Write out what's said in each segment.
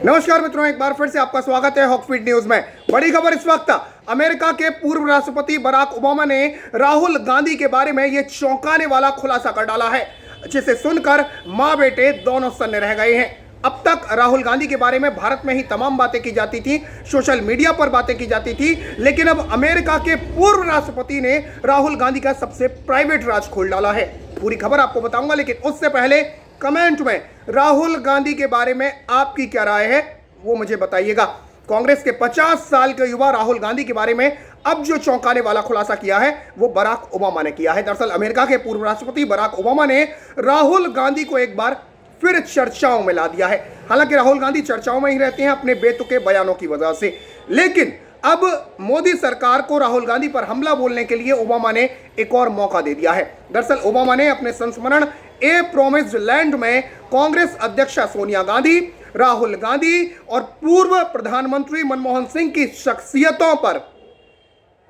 नमस्कार मित्रों, एक बार फिर से आपका स्वागत है हॉकफीड न्यूज में। बड़ी खबर इस वक्त, अमेरिका के पूर्व राष्ट्रपति बराक ओबामा ने राहुल गांधी के बारे में यह चौंकाने वाला खुलासा कर डाला है, जिसे सुनकर मां बेटे दोनों सन्न रह गए हैं। अब तक राहुल गांधी के बारे में भारत में ही तमाम बातें की जाती थी, सोशल मीडिया पर बातें की जाती थी, लेकिन अब अमेरिका के पूर्व राष्ट्रपति ने राहुल गांधी का सबसे प्राइवेट राज खोल डाला है। पूरी खबर आपको बताऊंगा, लेकिन उससे पहले कमेंट में राहुल गांधी के बारे में आपकी क्या राय है वो मुझे बताइएगा। कांग्रेस के 50 साल के युवा राहुल गांधी के बारे में अब जो चौंकाने वाला खुलासा किया है वो बराक ओबामा ने किया है। दरअसल अमेरिका के पूर्व राष्ट्रपति बराक ओबामा ने राहुल गांधी को एक बार फिर चर्चाओं में ला दिया है। हालांकि राहुल गांधी चर्चाओं में ही रहते हैं अपने बेतुके बयानों की वजह से, लेकिन अब मोदी सरकार को राहुल गांधी पर हमला बोलने के लिए ओबामा ने एक और मौका दे दिया है। दरअसल ओबामा ने अपने संस्मरण ए प्रोमिस्ड लैंड में कांग्रेस अध्यक्षा सोनिया गांधी, राहुल गांधी और पूर्व प्रधानमंत्री मनमोहन सिंह की शख्सियतों पर,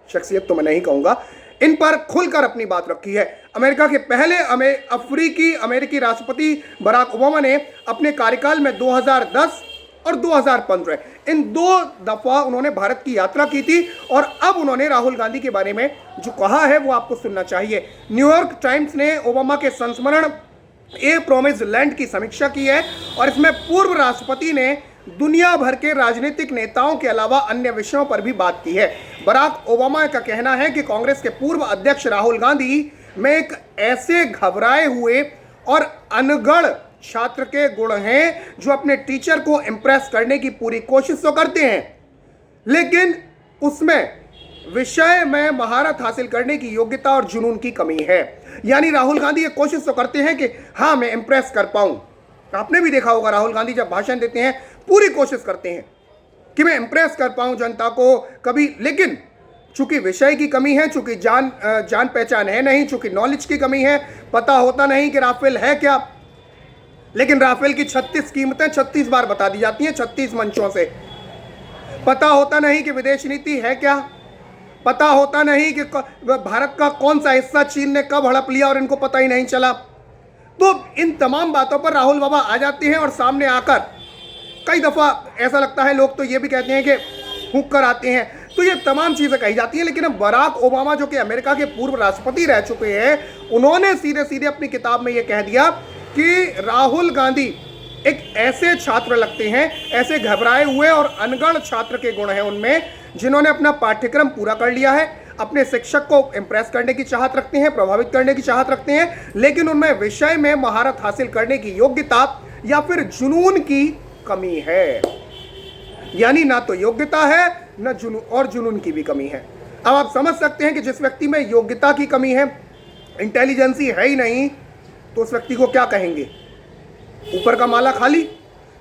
शख्सियत तो मैं नहीं कहूंगा, इन पर खुलकर अपनी बात रखी है। अमेरिका के पहले अमेरिकी राष्ट्रपति बराक ओबामा ने अपने कार्यकाल में 2010 और 2015 इन 2 दफा उन्होंने भारत की यात्रा की थी, और अब उन्होंने राहुल गांधी के बारे में जो कहा है वो आपको सुनना चाहिए। न्यूयॉर्क टाइम्स ने ओबामा के संस्मरण ए प्रोमिस्ड लैंड की समीक्षा की है, और इसमें पूर्व राष्ट्रपति ने दुनिया भर के राजनीतिक नेताओं के अलावा अन्य विषयों पर भी बात की है। बराक ओबामा का कहना है कि कांग्रेस के पूर्व अध्यक्ष राहुल गांधी में एक ऐसे घबराए हुए और अनगढ़ छात्र के गुण हैं जो अपने टीचर को इंप्रेस करने की पूरी कोशिश तो करते हैं, लेकिन उसमें विषय में महारत हासिल करने की योग्यता और जुनून की कमी है। यानी राहुल गांधी ये कोशिश तो करते हैं कि हाँ मैं इंप्रेस कर पाऊं। आपने भी देखा होगा राहुल गांधी जब भाषण देते हैं पूरी कोशिश करते हैं कि मैं इंप्रेस कर पाऊं जनता को कभी, लेकिन चूंकि विषय की कमी है, चूंकि जान पहचान है नहीं, चूंकि नॉलेज की कमी है, पता होता नहीं कि राफेल है क्या, लेकिन राफेल की 36 कीमतें 36 बार बता दी जाती हैं 36 मंचों से। पता होता नहीं कि विदेश नीति है क्या, पता होता नहीं कि भारत का कौन सा हिस्सा चीन ने कब हड़प लिया और इनको पता ही नहीं चला। तो इन तमाम बातों पर राहुल बाबा आ जाते हैं और सामने आकर कई दफा ऐसा लगता है, लोग तो ये भी कहते हैं कि फूंक कर आते हैं। तो ये तमाम चीजें कही जाती हैं, लेकिन अब बराक ओबामा जो कि अमेरिका के पूर्व राष्ट्रपति रह चुके हैं, उन्होंने सीधे सीधे अपनी किताब में ये कह दिया कि राहुल गांधी एक ऐसे छात्र लगते हैं, ऐसे घबराए हुए और अनगढ़ छात्र के गुण हैं उनमें, जिन्होंने अपना पाठ्यक्रम पूरा कर लिया है, अपने शिक्षक को इंप्रेस करने की चाहत रखते हैं, प्रभावित करने की चाहत रखते हैं, लेकिन उनमें विषय में महारत हासिल करने की योग्यता या फिर जुनून की कमी है। यानी ना तो योग्यता है न जुनून, और जुनून की भी कमी है। अब आप समझ सकते हैं कि जिस व्यक्ति में योग्यता की कमी है, इंटेलिजेंसी है ही नहीं, तो उस व्यक्ति को क्या कहेंगे, ऊपर का माला खाली।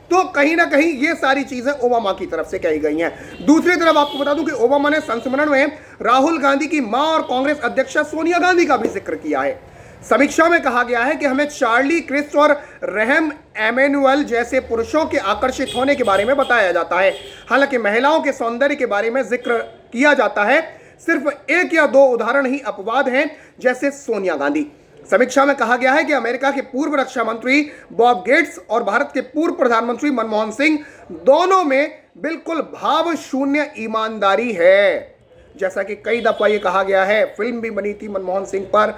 तो कहीं ना कहीं ये सारी चीजें ओबामा की तरफ से कही गई हैं। दूसरी तरफ आपको बता दूं कि ओबामा ने संस्मरण में राहुल गांधी की मां और कांग्रेस अध्यक्षा सोनिया गांधी का भी जिक्र किया है। समीक्षा में कहा गया है कि हमें चार्ली क्रिस्ट और रहम एमेनुअल जैसे पुरुषों के आकर्षित होने के बारे में बताया जाता है। हालांकि महिलाओं के सौंदर्य के बारे में जिक्र किया जाता है, सिर्फ 1 या 2 उदाहरण ही अपवाद हैं, जैसे सोनिया गांधी। समीक्षा में कहा गया है कि अमेरिका के पूर्व रक्षा मंत्री बॉब गेट्स और भारत के पूर्व प्रधानमंत्री मनमोहन सिंह दोनों में बिल्कुल भाव शून्य ईमानदारी है। जैसा कि कई दफा ये कहा गया है, फिल्म भी बनी थी मनमोहन सिंह पर,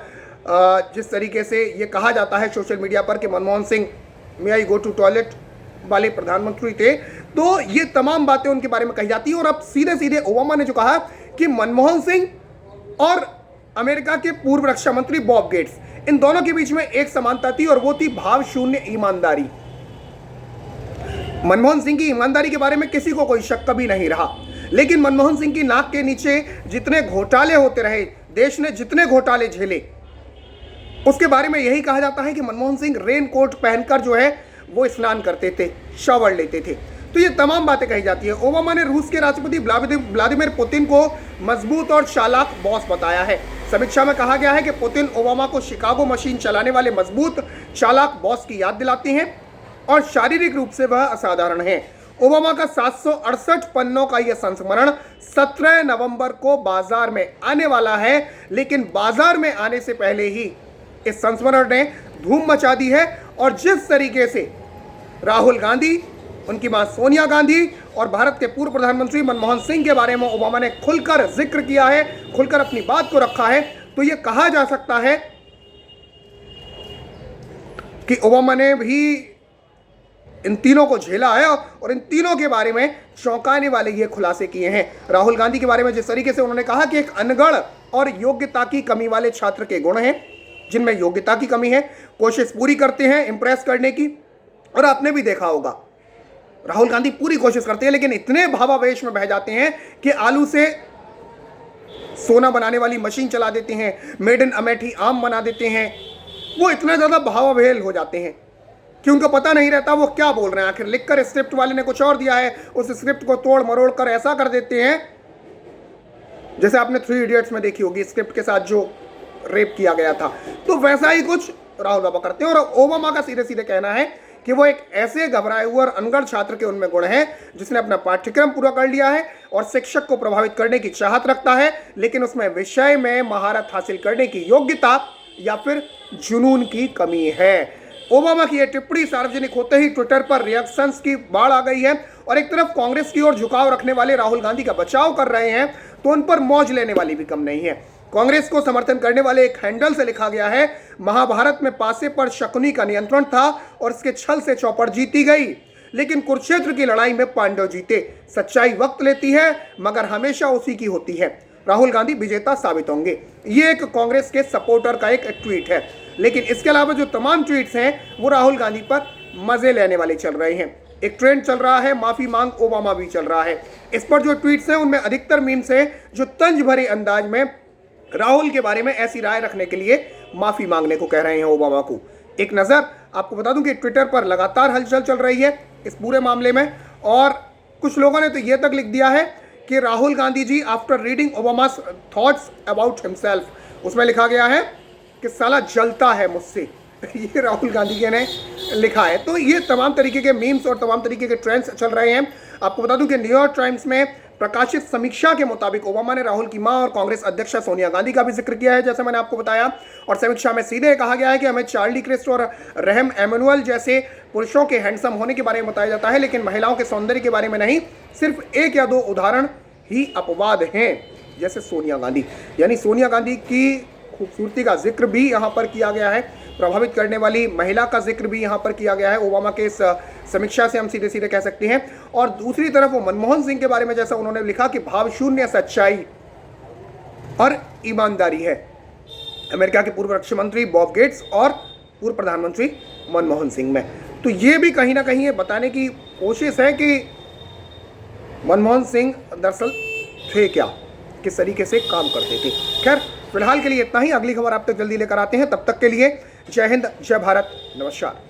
जिस तरीके से ये कहा जाता है सोशल मीडिया पर कि मनमोहन सिंह मे आई गो टू टॉयलेट वाले प्रधानमंत्री थे। तो ये तमाम बातें उनके बारे में कही जाती है। और अब सीधे सीधे ओबामा ने जो कहा कि मनमोहन सिंह और अमेरिका के पूर्व रक्षा मंत्री बॉब गेट्स, इन दोनों के बीच में एक समानता थी, और वो थी भाव शून्य ईमानदारी। मनमोहन सिंह की ईमानदारी के बारे में किसी को कोई शक कभी नहीं रहा, लेकिन मनमोहन सिंह की नाक के नीचे जितने घोटाले होते रहे, देश ने जितने घोटाले झेले, उसके बारे में यही कहा जाता है कि मनमोहन सिंह रेन कोट पहनकर जो है वो स्नान करते थे, शावर लेते थे। तो ये तमाम बातें कही जाती है। ओबामा ने रूस के राष्ट्रपति व्लादिमीर पुतिन को मजबूत और चालाक बॉस बताया है। समीक्षा में कहा गया है कि पुतिन ओबामा को शिकागो मशीन चलाने वाले मजबूत चालाक बॉस की याद दिलाते हैं, और शारीरिक रूप से वह असाधारण है। ओबामा का 768 पन्नों का यह संस्मरण 17 नवंबर को बाजार में आने वाला है, लेकिन बाजार में आने से पहले ही इस संस्मरण ने धूम मचा दी है। और जिस तरीके से राहुल गांधी उनकी मां सोनिया गांधी और भारत के पूर्व प्रधानमंत्री मनमोहन सिंह के बारे में ओबामा ने खुलकर जिक्र किया है, खुलकर अपनी बात को रखा है। तो यह कहा जा सकता है कि ओबामा ने भी इन तीनों को झेला है और इन तीनों के बारे में चौंकाने वाले ये खुलासे किए हैं। राहुल गांधी के बारे में जिस तरीके से उन्होंने कहा कि एक अनगढ़ और योग्यता की कमी वाले छात्र के गुण हैं, जिनमें योग्यता की कमी है, कोशिश पूरी करते हैं इंप्रेस करने की। और आपने भी देखा होगा राहुल गांधी पूरी कोशिश करते हैं, लेकिन इतने भावावेश में बह जाते हैं कि आलू से सोना बनाने वाली मशीन चला देते हैं, मेड इन अमेठी आम बना देते हैं। वो इतना ज़्यादा भावावेल हो जाते हैं कि उनको पता नहीं रहता वो क्या बोल रहे हैं। आखिर लिखकर स्क्रिप्ट वाले ने कुछ और दिया है, उस स्क्रिप्ट को तोड़ मरोड़ कर ऐसा कर देते हैं जैसे आपने 3 इडियट्स में देखी होगी, स्क्रिप्ट के साथ जो रेप किया गया था। तो वैसा ही कुछ राहुल बाबा करते हैं। और ओबामा का सीधे सीधे कहना है कि वो एक ऐसे घबराए हुए और अनगढ़ छात्र के उनमें गुण है जिसने अपना पाठ्यक्रम पूरा कर लिया है और शिक्षक को प्रभावित करने की चाहत रखता है, लेकिन उसमें विषय में महारत हासिल करने की योग्यता या फिर जुनून की कमी है। ओबामा की यह टिप्पणी सार्वजनिक होते ही ट्विटर पर रिएक्शंस की बाढ़ आ गई है और एक तरफ कांग्रेस की ओर झुकाव रखने वाले राहुल गांधी का बचाव कर रहे हैं, तो उन पर मौज लेने वाली भी कम नहीं है। कांग्रेस को समर्थन करने वाले एक हैंडल से लिखा गया है, महाभारत में पासे पर शकुनी का नियंत्रण था और इसके छल से चौपड़ जीती गई, लेकिन कुरुक्षेत्र की लड़ाई में पांडव जीते। सच्चाई वक्त लेती है मगर हमेशा उसी की होती है। राहुल गांधी विजेता साबित होंगे। ये एक कांग्रेस के सपोर्टर का एक ट्वीट है, लेकिन इसके अलावा जो तमाम ट्वीट्स हैं वो राहुल गांधी पर मजे लेने वाले चल रहे हैं। एक ट्रेंड चल रहा है, माफी मांग ओबामा भी चल रहा है। इस पर जो ट्वीट्स हैं उनमें अधिकतर मीम्स हैं जो तंज भरे अंदाज में राहुल के बारे में ऐसी राय रखने के लिए माफी मांगने को कह रहे हैं ओबामा को। एक नज़र आपको बता दूं कि ट्विटर पर लगातार हलचल चल रही है इस पूरे मामले में, और कुछ लोगों ने तो ये तक लिख दिया है कि Rahul Gandhi ji after reading Obama's thoughts about himself, उसमें लिखा गया है कि साला जलता है मुझसे। ये राहुल गांधी जी ने लिखा है। तो ये तमाम तरीके के मीम्स और तमाम तरीके के ट्रेंड्स चल रहे हैं। आपको बता दूं कि न्यूयॉर्क टाइम्स में प्रकाशित समीक्षा के मुताबिक ओबामा ने राहुल की मां और कांग्रेस अध्यक्षा सोनिया गांधी का भी जिक्र किया है, जैसे मैंने आपको बताया। और समीक्षा में सीधे कहा गया है कि हमें चार्ली क्रिस्ट और रहम एमेनुअल जैसे पुरुषों के हैंडसम होने के बारे में बताया जाता है, लेकिन महिलाओं के सौंदर्य के बारे में नहीं। सिर्फ 1 या 2 उदाहरण ही अपवाद हैं, जैसे सोनिया गांधी। यानी सोनिया गांधी की खूबसूरती का जिक्र भी यहाँ पर किया गया है, प्रभावित करने वाली महिला का जिक्र भी यहाँ पर किया गया है ओबामा के इस समीक्षा से हम सीधे सीधे कह सकते हैं। और दूसरी तरफ वो मनमोहन सिंह के बारे में जैसा उन्होंने लिखा कि भावशून्य सच्चाई और ईमानदारी है अमेरिका के पूर्व रक्षा मंत्री बॉब गेट्स और पूर्व प्रधानमंत्री मनमोहन सिंह में। तो ये भी कहीं ना कहीं ये बताने की कोशिश है कि मनमोहन सिंह दरअसल थे क्या, किस तरीके से काम करते थे। खैर फिलहाल के लिए इतना ही, अगली खबर आप तक जल्दी लेकर आते हैं। तब तक के लिए जय हिंद, जय भारत, नमस्कार।